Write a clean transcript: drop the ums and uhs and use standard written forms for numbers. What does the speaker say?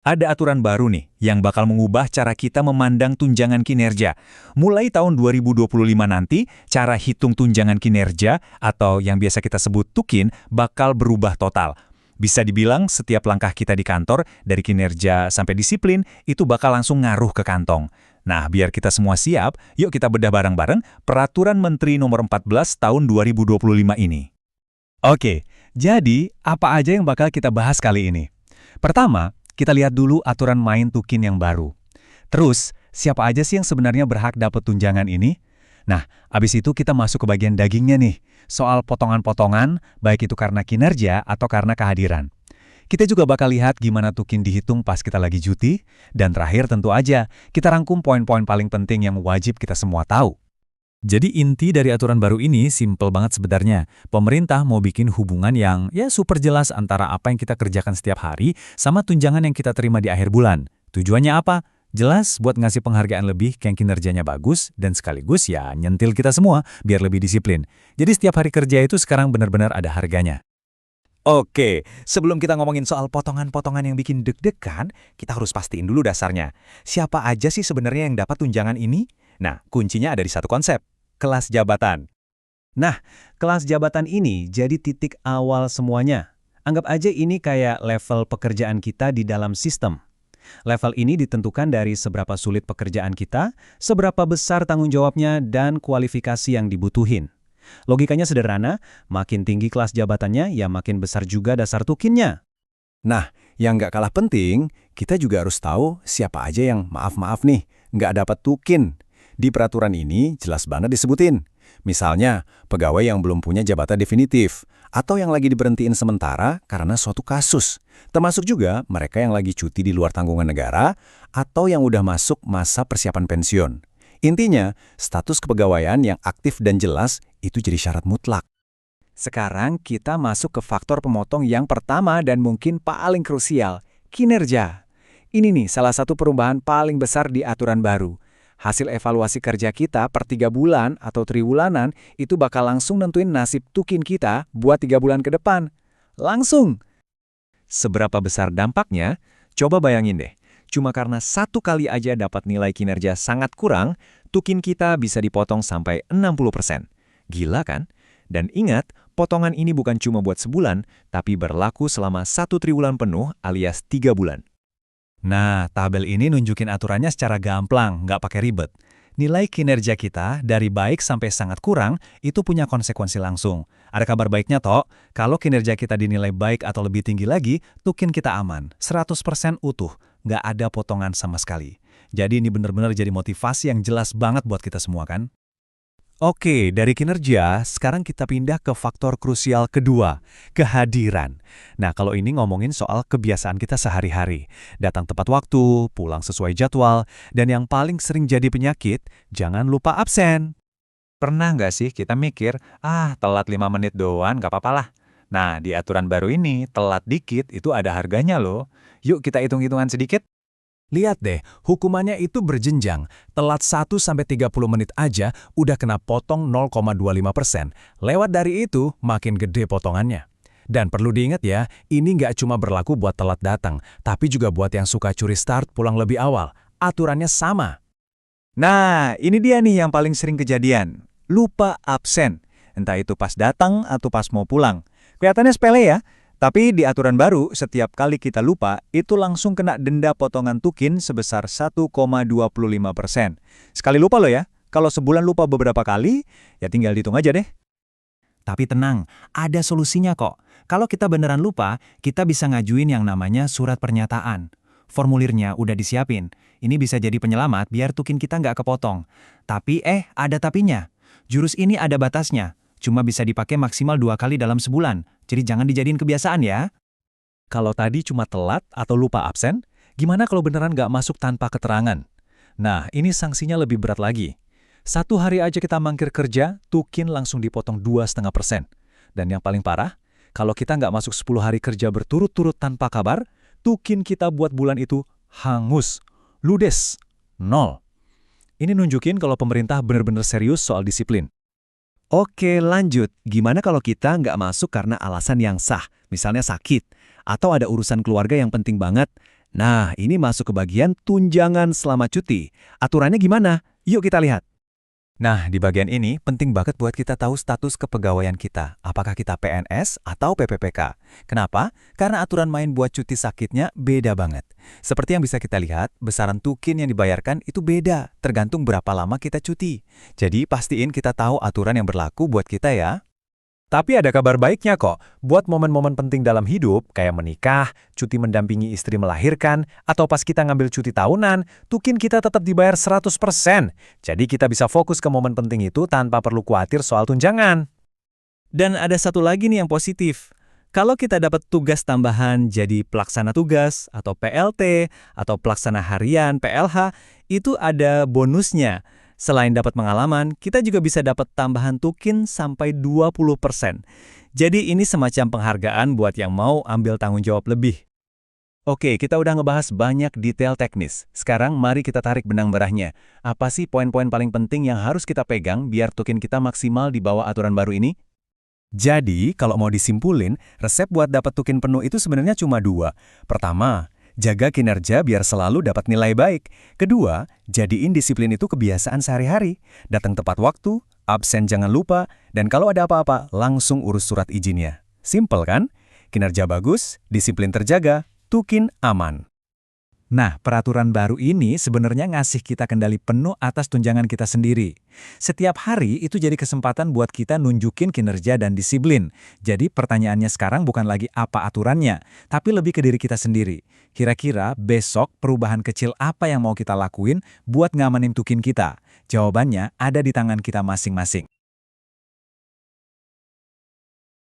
Ada aturan baru nih yang bakal mengubah cara kita memandang tunjangan kinerja. Mulai tahun 2025 nanti, cara hitung tunjangan kinerja atau yang biasa kita sebut tukin bakal berubah total. Bisa dibilang setiap langkah kita di kantor, dari kinerja sampai disiplin, itu bakal langsung ngaruh ke kantong. Nah, biar kita semua siap, yuk kita bedah bareng-bareng Peraturan Menteri Nomor 14 Tahun 2025 ini. Oke, jadi apa aja yang bakal kita bahas kali ini? Pertama, kita lihat dulu aturan main tukin yang baru. Terus, siapa aja sih yang sebenarnya berhak dapat tunjangan ini? Nah, abis itu kita masuk ke bagian dagingnya nih, soal potongan-potongan, baik itu karena kinerja atau karena kehadiran. Kita juga bakal lihat gimana tukin dihitung pas kita lagi cuti, dan terakhir tentu aja, kita rangkum poin-poin paling penting yang wajib kita semua tahu. Jadi inti dari aturan baru ini simple banget sebenarnya. Pemerintah mau bikin hubungan yang super jelas antara apa yang kita kerjakan setiap hari sama tunjangan yang kita terima di akhir bulan. Tujuannya apa? Jelas buat ngasih penghargaan lebih ke yang kinerjanya bagus dan sekaligus nyentil kita semua biar lebih disiplin. Jadi setiap hari kerja itu sekarang benar-benar ada harganya. Oke, sebelum kita ngomongin soal potongan-potongan yang bikin deg-degan, kita harus pastiin dulu dasarnya. Siapa aja sih sebenarnya yang dapat tunjangan ini? Nah, kuncinya ada di satu konsep, kelas jabatan. Nah, kelas jabatan ini jadi titik awal semuanya. Anggap aja ini kayak level pekerjaan kita di dalam sistem. Level ini ditentukan dari seberapa sulit pekerjaan kita, seberapa besar tanggung jawabnya, dan kualifikasi yang dibutuhin. Logikanya sederhana, makin tinggi kelas jabatannya, ya makin besar juga dasar tukinnya. Nah, yang nggak kalah penting, kita juga harus tahu siapa aja yang maaf-maaf nih, nggak dapat tukin. Di peraturan ini jelas banget disebutin. Misalnya, pegawai yang belum punya jabatan definitif, atau yang lagi diberhentiin sementara karena suatu kasus. Termasuk juga mereka yang lagi cuti di luar tanggungan negara, atau yang udah masuk masa persiapan pensiun. Intinya, status kepegawaian yang aktif dan jelas itu jadi syarat mutlak. Sekarang kita masuk ke faktor pemotong yang pertama dan mungkin paling krusial, kinerja. Ini nih salah satu perubahan paling besar di aturan baru. Hasil evaluasi kerja kita per 3 bulan atau triwulanan itu bakal langsung nentuin nasib tukin kita buat 3 bulan ke depan. Langsung! Seberapa besar dampaknya? Coba bayangin deh. Cuma karena satu kali aja dapat nilai kinerja sangat kurang, tukin kita bisa dipotong sampai 60%. Gila kan? Dan ingat, potongan ini bukan cuma buat sebulan, tapi berlaku selama 1 triwulan penuh alias 3 bulan. Nah, tabel ini nunjukin aturannya secara gamblang, nggak pakai ribet. Nilai kinerja kita dari baik sampai sangat kurang itu punya konsekuensi langsung. Ada kabar baiknya toh, kalau kinerja kita dinilai baik atau lebih tinggi lagi, tukin kita aman, 100% utuh, nggak ada potongan sama sekali. Jadi ini benar-benar jadi motivasi yang jelas banget buat kita semua kan? Oke, dari kinerja, sekarang kita pindah ke faktor krusial kedua, kehadiran. Nah, kalau ini ngomongin soal kebiasaan kita sehari-hari. Datang tepat waktu, pulang sesuai jadwal, dan yang paling sering jadi penyakit, jangan lupa absen. Pernah nggak sih kita mikir, telat 5 menit doang, nggak apa-apa lah. Nah, di aturan baru ini, telat dikit itu ada harganya loh. Yuk kita hitung-hitungan sedikit. Lihat deh, hukumannya itu berjenjang. Telat 1-30 menit aja udah kena potong 0,25%. Lewat dari itu, makin gede potongannya. Dan perlu diingat ya, ini nggak cuma berlaku buat telat datang, tapi juga buat yang suka curi start pulang lebih awal. Aturannya sama. Nah, ini dia nih yang paling sering kejadian. Lupa absen. Entah itu pas datang atau pas mau pulang. Kelihatannya sepele ya. Tapi di aturan baru, setiap kali kita lupa, itu langsung kena denda potongan tukin sebesar 1,25%. Sekali lupa loh ya, kalau sebulan lupa beberapa kali, ya tinggal dihitung aja deh. Tapi tenang, ada solusinya kok. Kalau kita beneran lupa, kita bisa ngajuin yang namanya surat pernyataan. Formulirnya udah disiapin. Ini bisa jadi penyelamat biar tukin kita nggak kepotong. Tapi ada tapinya. Jurus ini ada batasnya. Cuma bisa dipakai maksimal 2 kali dalam sebulan. Jadi jangan dijadiin kebiasaan ya. Kalau tadi cuma telat atau lupa absen, gimana kalau beneran nggak masuk tanpa keterangan? Nah, ini sanksinya lebih berat lagi. 1 hari aja kita mangkir kerja, tukin langsung dipotong 2,5%. Dan yang paling parah, kalau kita nggak masuk 10 hari kerja berturut-turut tanpa kabar, tukin kita buat bulan itu hangus, ludes, 0. Ini nunjukin kalau pemerintah benar-benar serius soal disiplin. Oke, lanjut. Gimana kalau kita nggak masuk karena alasan yang sah, misalnya sakit, atau ada urusan keluarga yang penting banget? Nah, ini masuk ke bagian tunjangan selama cuti. Aturannya gimana? Yuk kita lihat. Nah, di bagian ini penting banget buat kita tahu status kepegawaian kita. Apakah kita PNS atau PPPK? Kenapa? Karena aturan main buat cuti sakitnya beda banget. Seperti yang bisa kita lihat, besaran tukin yang dibayarkan itu beda, tergantung berapa lama kita cuti. Jadi, pastiin kita tahu aturan yang berlaku buat kita ya. Tapi ada kabar baiknya kok, buat momen-momen penting dalam hidup, kayak menikah, cuti mendampingi istri melahirkan, atau pas kita ngambil cuti tahunan, tukin kita tetap dibayar 100%. Jadi kita bisa fokus ke momen penting itu tanpa perlu khawatir soal tunjangan. Dan ada satu lagi nih yang positif. Kalau kita dapat tugas tambahan jadi pelaksana tugas, atau PLT, atau pelaksana harian PLH, itu ada bonusnya. Selain dapat pengalaman, kita juga bisa dapat tambahan tukin sampai 20%. Jadi ini semacam penghargaan buat yang mau ambil tanggung jawab lebih. Oke, kita udah ngebahas banyak detail teknis. Sekarang mari kita tarik benang merahnya. Apa sih poin-poin paling penting yang harus kita pegang biar tukin kita maksimal di bawah aturan baru ini? Jadi, kalau mau disimpulin, resep buat dapat tukin penuh itu sebenarnya cuma 2. Pertama, jaga kinerja biar selalu dapat nilai baik. Kedua, jadiin disiplin itu kebiasaan sehari-hari. Datang tepat waktu, absen jangan lupa, dan kalau ada apa-apa, langsung urus surat izinnya. Simple kan? Kinerja bagus, disiplin terjaga, tukin aman. Nah, peraturan baru ini sebenarnya ngasih kita kendali penuh atas tunjangan kita sendiri. Setiap hari itu jadi kesempatan buat kita nunjukin kinerja dan disiplin. Jadi pertanyaannya sekarang bukan lagi apa aturannya, tapi lebih ke diri kita sendiri. Kira-kira besok perubahan kecil apa yang mau kita lakuin buat ngamanin tukin kita? Jawabannya ada di tangan kita masing-masing.